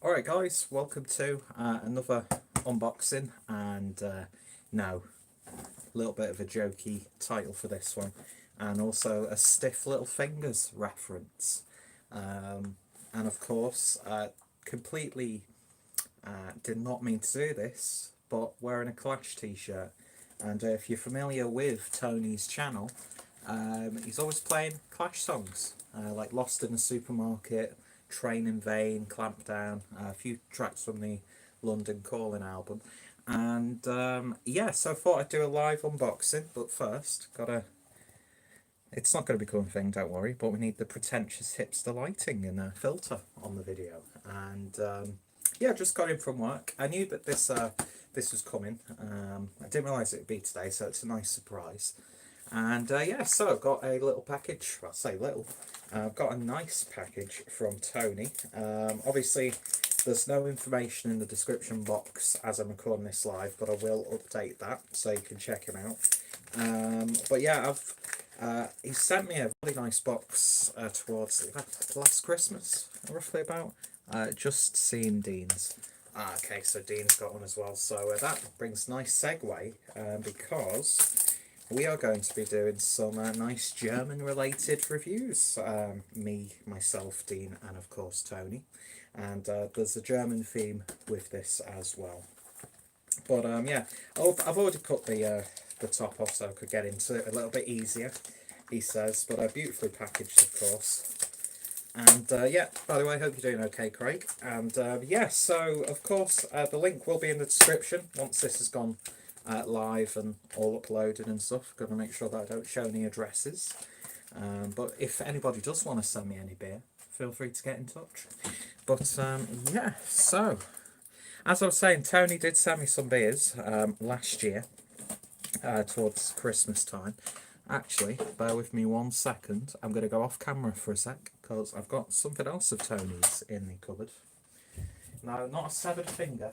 Alright guys, welcome to another unboxing, and now a little bit of a jokey title for this one, and also a stiff little fingers reference, and of course completely did not mean to do this, but wearing a Clash t-shirt. And if you're familiar with Tony's channel, he's always playing Clash songs, like Lost in the Supermarket, Train in Vain, Clamp Down, a few tracks from the London Calling album. And yeah, so I thought I'd do a live unboxing, but first, it's not going to become a thing, don't worry, but we need the pretentious hipster lighting and a filter on the video. And yeah, just got in from work. I knew that this was coming. I didn't realise it would be today, so it's a nice surprise. And yeah, so I've got a little package. Well, I say little. I've got a nice package from Tony. Obviously, there's no information in the description box as I'm recording this live, but I will update that so you can check him out. But yeah, he sent me a really nice box towards last Christmas, roughly about. Just seen Dean's. Okay, so Dean's got one as well. So that brings nice segue because we are going to be doing some nice German-related reviews. Me, myself, Dean, and of course Tony. And there's a German theme with this as well. But yeah, I've already cut the top off so I could get into it a little bit easier, he says. But beautifully packaged, of course. And yeah, by the way, I hope you're doing okay, Craig. And yeah, so of course the link will be in the description once this has gone live and all uploaded and stuff. Got to make sure that I don't show any addresses. But if anybody does want to send me any beer, feel free to get in touch. But yeah, so as I was saying, Tony did send me some beers last year towards Christmas time. Actually, bear with me 1 second. I'm going to go off camera for a sec because I've got something else of Tony's in the cupboard. No, not a severed finger.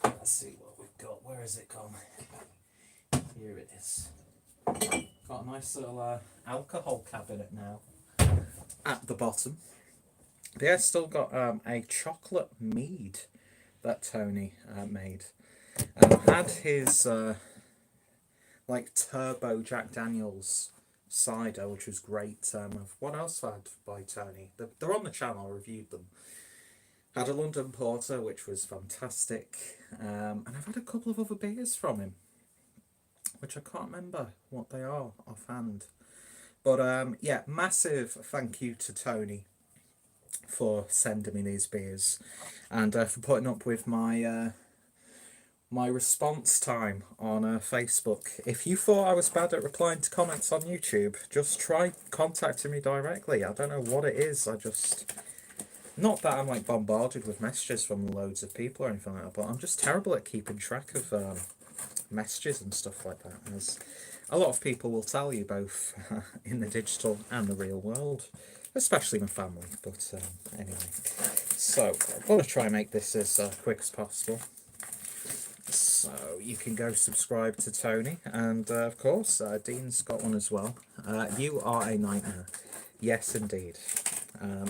Let's see what we've got. Where has it gone? Here it is. Got a nice little alcohol cabinet now at the bottom. But yeah, still got a chocolate mead that Tony made. Had his like turbo Jack Daniels cider, which was great. What else have I had by Tony? They're on the channel. I reviewed them. Had a London Porter, which was fantastic. And I've had a couple of other beers from him, which I can't remember what they are offhand. But yeah, massive thank you to Tony for sending me these beers and for putting up with my my response time on Facebook. If you thought I was bad at replying to comments on YouTube, just try contacting me directly. I don't know what it is. Not that I'm like bombarded with messages from loads of people or anything like that, but I'm just terrible at keeping track of messages and stuff like that, as a lot of people will tell you, both in the digital and the real world, especially my family. But anyway, so I'm going to try and make this as quick as possible. So you can go subscribe to Tony, and of course Dean's got one as well. You are a nightmare. Yes, indeed.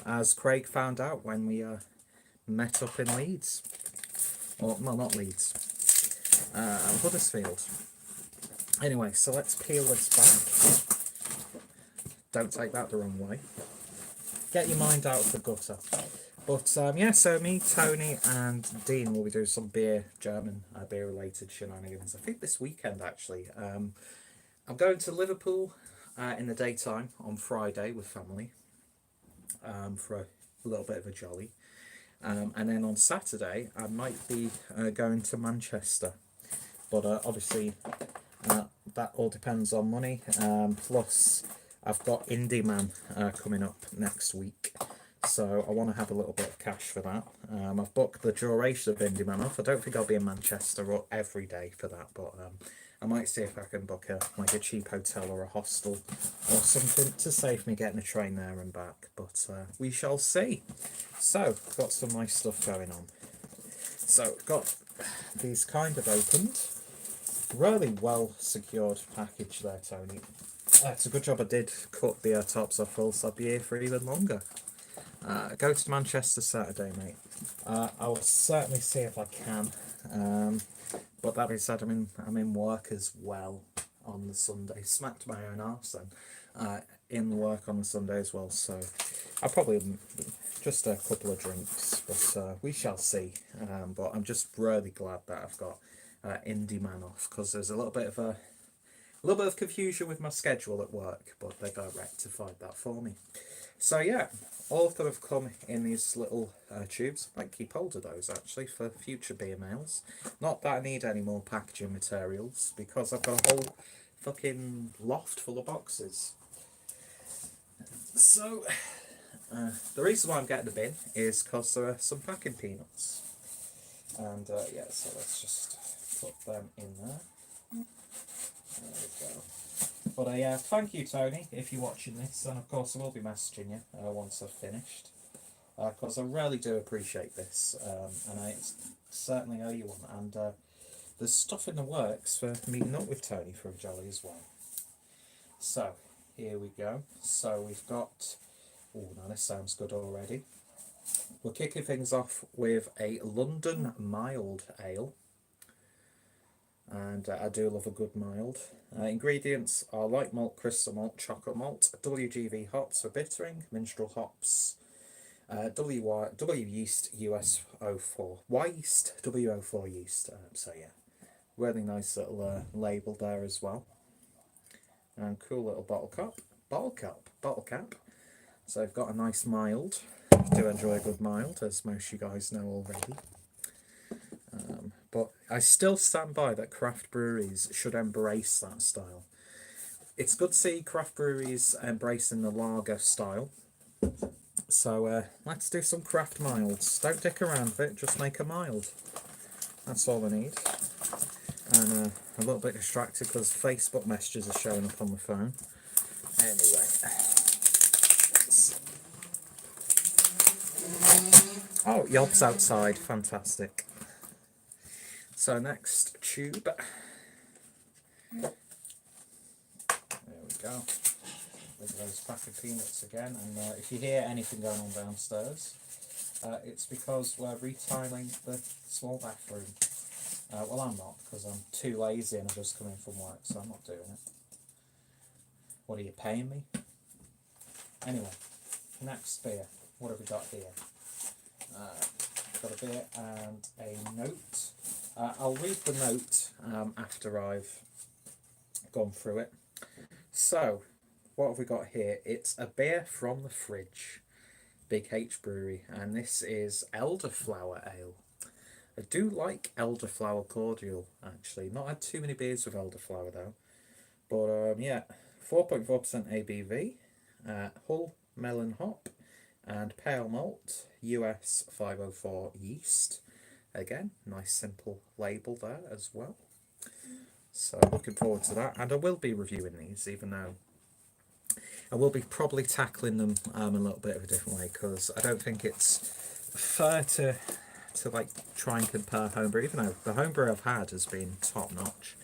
As Craig found out when we met up in Leeds. Or, well, not Leeds. Huddersfield. Anyway, so let's peel this back. Don't take that the wrong way. Get your mind out of the gutter. But yeah, so me, Tony, and Dean will be doing some German beer-related shenanigans. I think this weekend, actually. I'm going to Liverpool in the daytime on Friday with family for a little bit of a jolly. And then on Saturday, I might be going to Manchester. But obviously, that all depends on money. Plus, I've got Indie Man coming up next week. So I want to have a little bit of cash for that. I've booked the duration of Indie Man off. I don't think I'll be in Manchester or every day for that, but I might see if I can book a cheap hotel or a hostel or something to save me getting a train there and back. But we shall see. So got some nice stuff going on. So got these kind of opened. Really well secured package there, Tony. It's a good job I did cut the tops off, else I'd be here for even longer. Go to Manchester Saturday, mate. I'll certainly see if I can. But that being said, I'm in work as well on the Sunday. Smacked my own arse then. In work on the Sunday as well, so I'll probably just a couple of drinks, but we shall see. But I'm just really glad that I've got Indie Man off, because there's a little bit of confusion with my schedule at work, but they got rectified that for me. So yeah, all of them have come in these little tubes. I might keep hold of those actually for future beer mails. Not that I need any more packaging materials, because I've got a whole fucking loft full of boxes. So the reason why I'm getting the bin is because there are some packing peanuts. And yeah, so let's just put them in there. There we go. But thank you, Tony, if you're watching this, and of course I will be messaging you once I've finished, because I really do appreciate this, and I certainly owe you one. And there's stuff in the works for meeting up with Tony for a jolly as well. So here we go. So we've got, oh, now this sounds good already. We're kicking things off with a London mild ale. And I do love a good mild. Ingredients are light malt, crystal malt, chocolate malt, WGV hops for bittering, minstrel hops, W yeast US04, Y yeast, WO4 yeast. So yeah, really nice little label there as well. And cool little bottle cap. So I've got a nice mild. I do enjoy a good mild, as most of you guys know already. But I still stand by that craft breweries should embrace that style. It's good to see craft breweries embracing the lager style. So let's do some craft milds. Don't dick around with it, just make a mild. That's all I need. And a little bit distracted because Facebook messages are showing up on the phone. Anyway. Oh, Yob's outside. Fantastic. So next tube. There we go. Look at those pack of peanuts again. And if you hear anything going on downstairs, it's because we're retiling the small bathroom. Well, I'm not, because I'm too lazy and I've just come in from work, so I'm not doing it. What are you paying me? Anyway, next beer. What have we got here? Got a beer and a note. I'll read the note after I've gone through it. So, what have we got here? It's a beer from the fridge, Big H Brewery, and this is elderflower ale. I do like elderflower cordial, actually. Not had too many beers with elderflower though. But yeah, 4.4% ABV, Hull melon hop, and pale malt, US 504 yeast. Again, nice simple label there as well. So looking forward to that. And I will be reviewing these, even though I will be probably tackling them a little bit of a different way, because I don't think it's fair to like try and compare homebrew, even though the homebrew I've had has been top notch.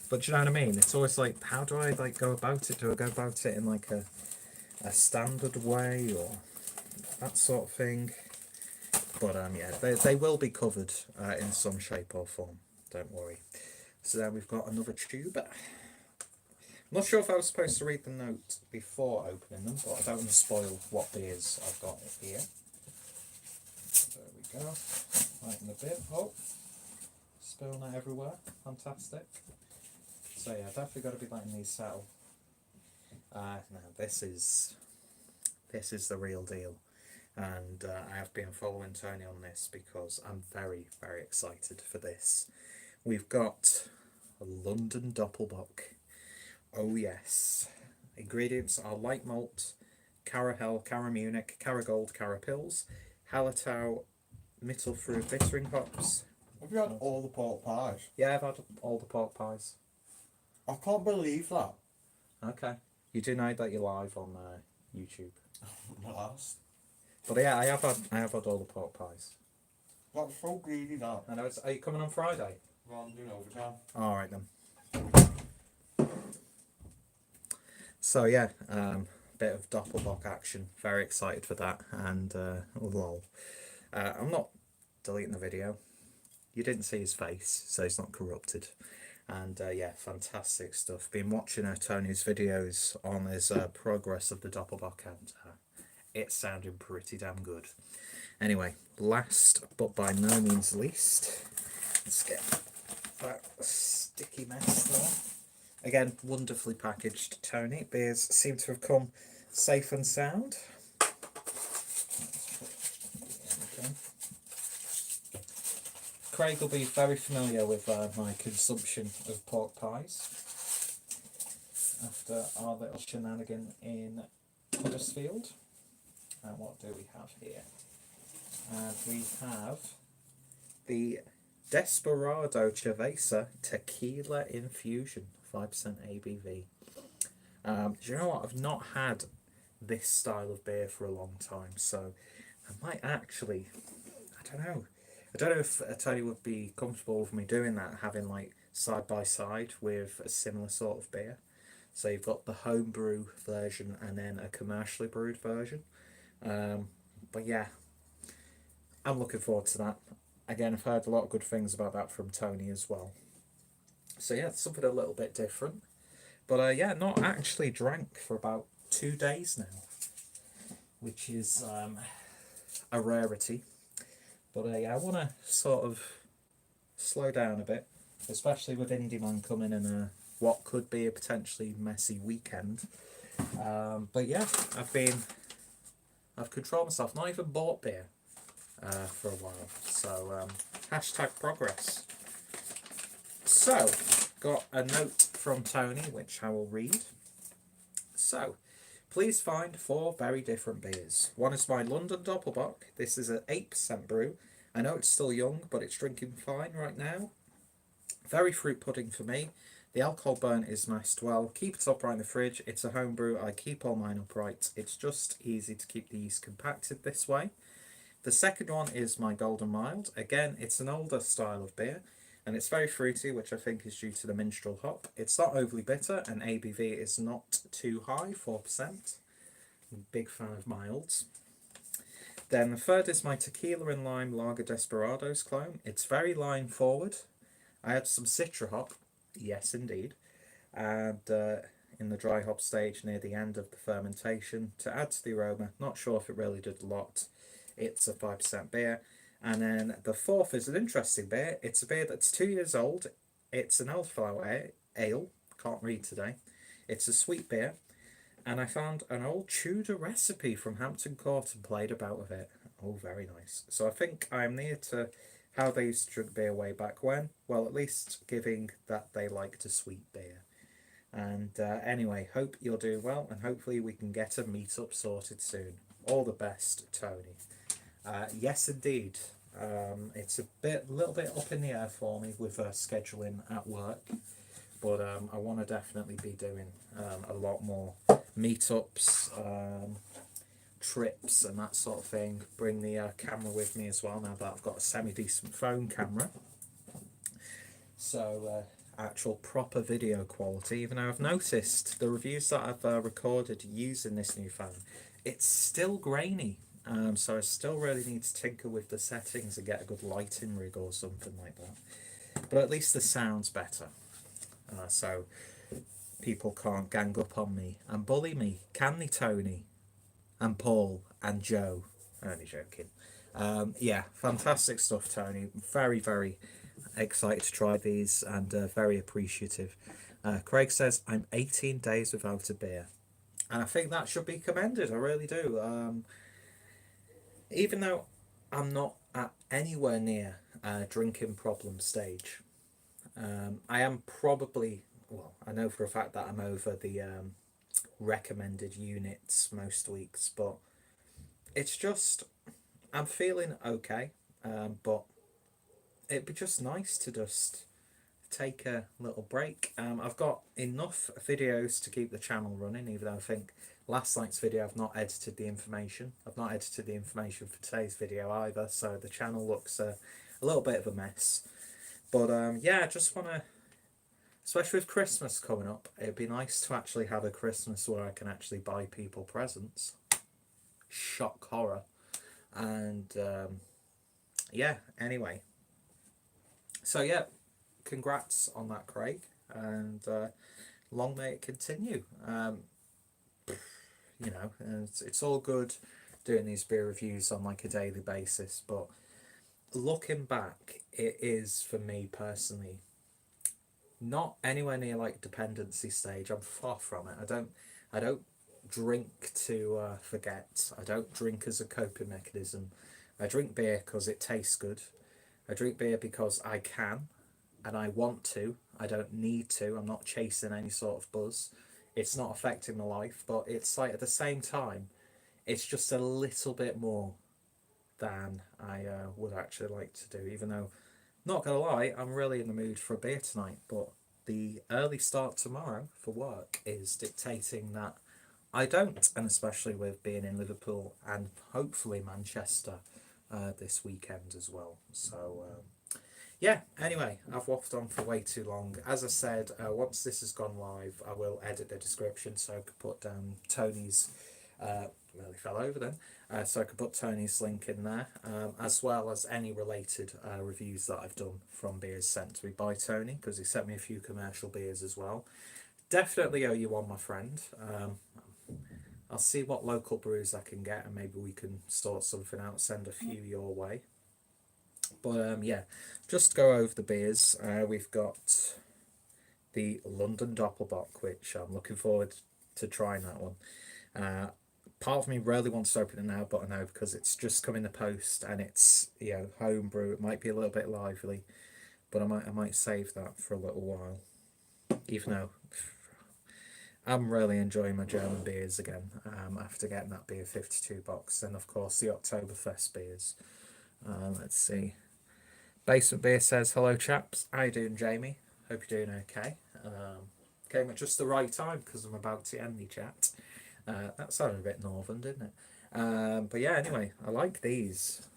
But do you know what I mean? It's always like, how do I like go about it? Do I go about it in like a standard way or that sort of thing? But yeah, they will be covered in some shape or form. Don't worry. So then we've got another tube. I'm not sure if I was supposed to read the note before opening them, but I don't want to spoil what beers I've got here. There we go. Lighten a bit. Oh, spilling that everywhere. Fantastic. So yeah, definitely got to be letting these settle. Now this is the real deal. And I have been following Tony on this because I'm very, very excited for this. We've got a London doppelbock. Oh yes. Ingredients are light malt, Carahel, Cara Munich, Cara Gold, Cara Pils, Hallertau, Mittelfrüh bittering hops. Have you had all the pork pies? Yeah, I've had all the pork pies. I can't believe that. Okay. You do know that you're live on YouTube. Last. But yeah, I have had all the pork pies. That's so greedy, that. I know. Are you coming on Friday? Well, I'm doing overtime. All right then. So yeah, bit of doppelbock action. Very excited for that. And lol. I'm not deleting the video. You didn't see his face, so he's not corrupted. And yeah, fantastic stuff. Been watching Tony's videos on his progress of the doppelbock, and it's sounding pretty damn good. Anyway, last but by no means least, let's get that sticky mess there. Again, wonderfully packaged Tony. Beers seem to have come safe and sound. Craig will be very familiar with my consumption of pork pies after our little shenanigan in Huddersfield. And what do we have here? And we have the Desperado Cerveza Tequila Infusion, 5% ABV. Do you know what? I've not had this style of beer for a long time, so I might actually, I don't know if Tony would be comfortable with me doing that, having like side by side with a similar sort of beer. So you've got the homebrew version and then a commercially brewed version. But yeah, I'm looking forward to that. Again, I've heard a lot of good things about that from Tony as well. So yeah, it's something a little bit different. But yeah, not actually drank for about 2 days now, which is a rarity. But yeah, I want to sort of slow down a bit, especially with Indie Man coming in what could be a potentially messy weekend. But yeah, I've controlled myself, not even bought beer for a while. So hashtag progress. So, got a note from Tony, which I will read. So, please find 4 very different beers. One is my London Doppelbock. This is an 8% brew. I know it's still young, but it's drinking fine right now. Very fruit pudding for me. The alcohol burn is mashed well. Keep it upright in the fridge. It's a home brew. I keep all mine upright. It's just easy to keep the yeast compacted this way. The second one is my Golden Mild. Again, it's an older style of beer, and it's very fruity, which I think is due to the minstrel hop. It's not overly bitter, and ABV is not too high, 4%. I'm a big fan of milds. Then the third is my Tequila and Lime Lager Desperados clone. It's very lime forward. I had some citra hop, yes indeed, and in the dry hop stage near the end of the fermentation to add to the aroma. Not sure if it really did a lot. It's a 5% beer. And then the fourth is an interesting beer. It's a beer that's 2 years old. It's an elderflower ale. Can't read today. It's a sweet beer. And I found an old Tudor recipe from Hampton Court and played about with it. Oh, very nice. So I think I'm near to how they used to drink beer way back when. Well, at least giving that they liked a sweet beer. And anyway, hope you're doing well, and hopefully we can get a meet-up sorted soon. All the best, Tony. Yes, indeed. It's a little bit up in the air for me with scheduling at work. But I want to definitely be doing a lot more meetups, trips and that sort of thing. Bring the camera with me as well now that I've got a semi-decent phone camera. So actual proper video quality, even though I've noticed the reviews that I've recorded using this new phone, it's still grainy. So I still really need to tinker with the settings and get a good lighting rig or something like that. But at least the sound's better. So people can't gang up on me and bully me, can they, Tony? And Paul and Joe. Only joking. Yeah, fantastic stuff, Tony. Very, very excited to try these and very appreciative. Craig says, I'm 18 days without a beer. And I think that should be commended, I really do. Even though I'm not at anywhere near a drinking problem stage, I am probably, well, I know for a fact that I'm over the recommended units most weeks, but it's just, I'm feeling okay, but it'd be just nice to just take a little break. I've got enough videos to keep the channel running, even though I think last night's video I've not edited the information. I've not edited the information for today's video either, so the channel looks a little bit of a mess. But yeah, I just want to especially with Christmas coming up, it'd be nice to actually have a Christmas where I can actually buy people presents. Shock horror. And yeah, anyway. So yeah, congrats on that, Craig, and long may it continue. You know, and it's all good doing these beer reviews on like a daily basis, but looking back, it is for me personally not anywhere near like dependency stage. I'm far from it. I don't drink to forget. I don't drink as a coping mechanism. I drink beer because it tastes good. I drink beer because I can and I want to. I don't need to. I'm not chasing any sort of buzz. It's not affecting my life, but it's like at the same time, it's just a little bit more than I would actually like to do. Even though, not gonna lie, I'm really in the mood for a beer tonight, but the early start tomorrow for work is dictating that I don't, and especially with being in Liverpool and hopefully Manchester this weekend as well. So yeah, anyway, I've waffled on for way too long. As I said, once this has gone live, I will edit the description so I could put down Tony's, nearly fell over then, so I could put Tony's link in there, as well as any related reviews that I've done from beers sent to me by Tony, because he sent me a few commercial beers as well. Definitely owe you one, my friend. I'll see what local brews I can get, and maybe we can sort something out, send a few your way. But yeah, just to go over the beers, we've got the London Doppelbock, which I'm looking forward to trying that one. Part of me really wants to open it now, but I know because it's just come in the post and it's, you know, home brew, it might be a little bit lively, but I might save that for a little while, even though I'm really enjoying my German beers again after getting that beer 52 box, and of course the Oktoberfest beers. Let's see. Basement Beer says, hello chaps, how you doing, Jamie? Hope you're doing okay. Came at just the right time because I'm about to end the chat. That sounded a bit northern, didn't it? But yeah, anyway, I like these.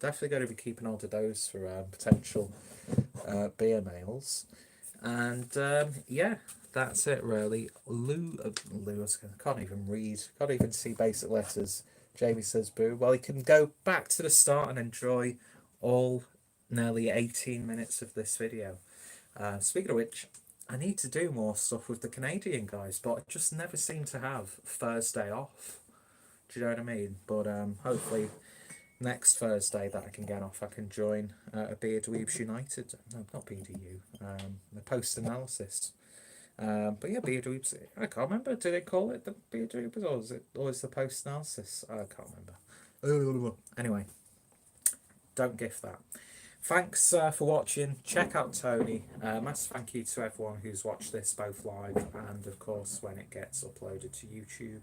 Definitely going to be keeping hold of those for potential beer mails. And yeah, that's it really. Lou, I can't even read, can't even see basic letters. Jamie says boo. Well, you can go back to the start and enjoy all nearly 18 minutes of this video. Speaking of which, I need to do more stuff with the Canadian guys, but I just never seem to have Thursday off. Do you know what I mean? But hopefully next Thursday that I can get off, I can join a Beer Dweebs United. No, not BDU. The post analysis. But yeah, Beer Dweebs. I can't remember. Do they call it the Beer Dweebs, or is it always the post analysis? I can't remember. Anyway, don't gift that. Thanks for watching. Check out Tony. Massive thank you to everyone who's watched this both live and of course when it gets uploaded to YouTube.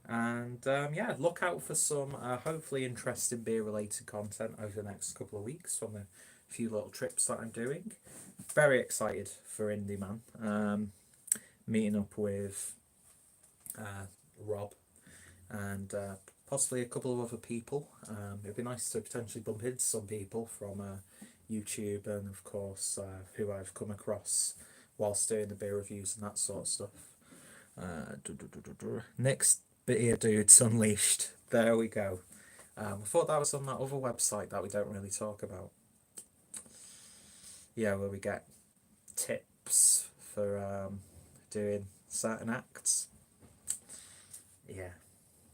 And yeah, look out for some hopefully interesting beer related content over the next couple of weeks from a few little trips that I'm doing. Very excited for Indie Man. Meeting up with Rob and possibly a couple of other people. It'd be nice to potentially bump into some people from YouTube and of course who I've come across whilst doing the beer reviews and that sort of stuff. Next beer dudes unleashed. There we go. I thought that was on that other website that we don't really talk about. Yeah, where we get tips for doing certain acts. Yeah.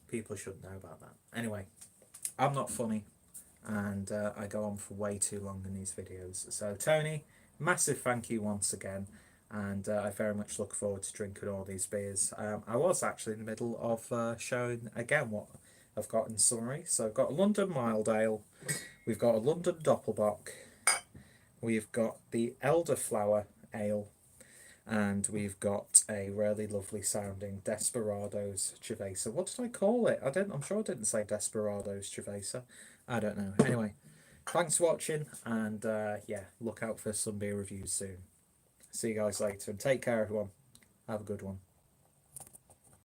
People should know about that. Anyway, I'm not funny and I go on for way too long in these videos. So Tony, massive thank you once again, and I very much look forward to drinking all these beers. I was actually in the middle of showing again what I've got in summary. So I've got a London Mild Ale, we've got a London Doppelbock, we've got the Elderflower Ale, and we've got a really lovely sounding Desperados Cerveza. What did I call it? I'm sure I didn't say Desperados Cerveza. I don't know. Anyway, thanks for watching, and yeah, look out for some beer reviews soon. See you guys later, and take care everyone. Have a good one.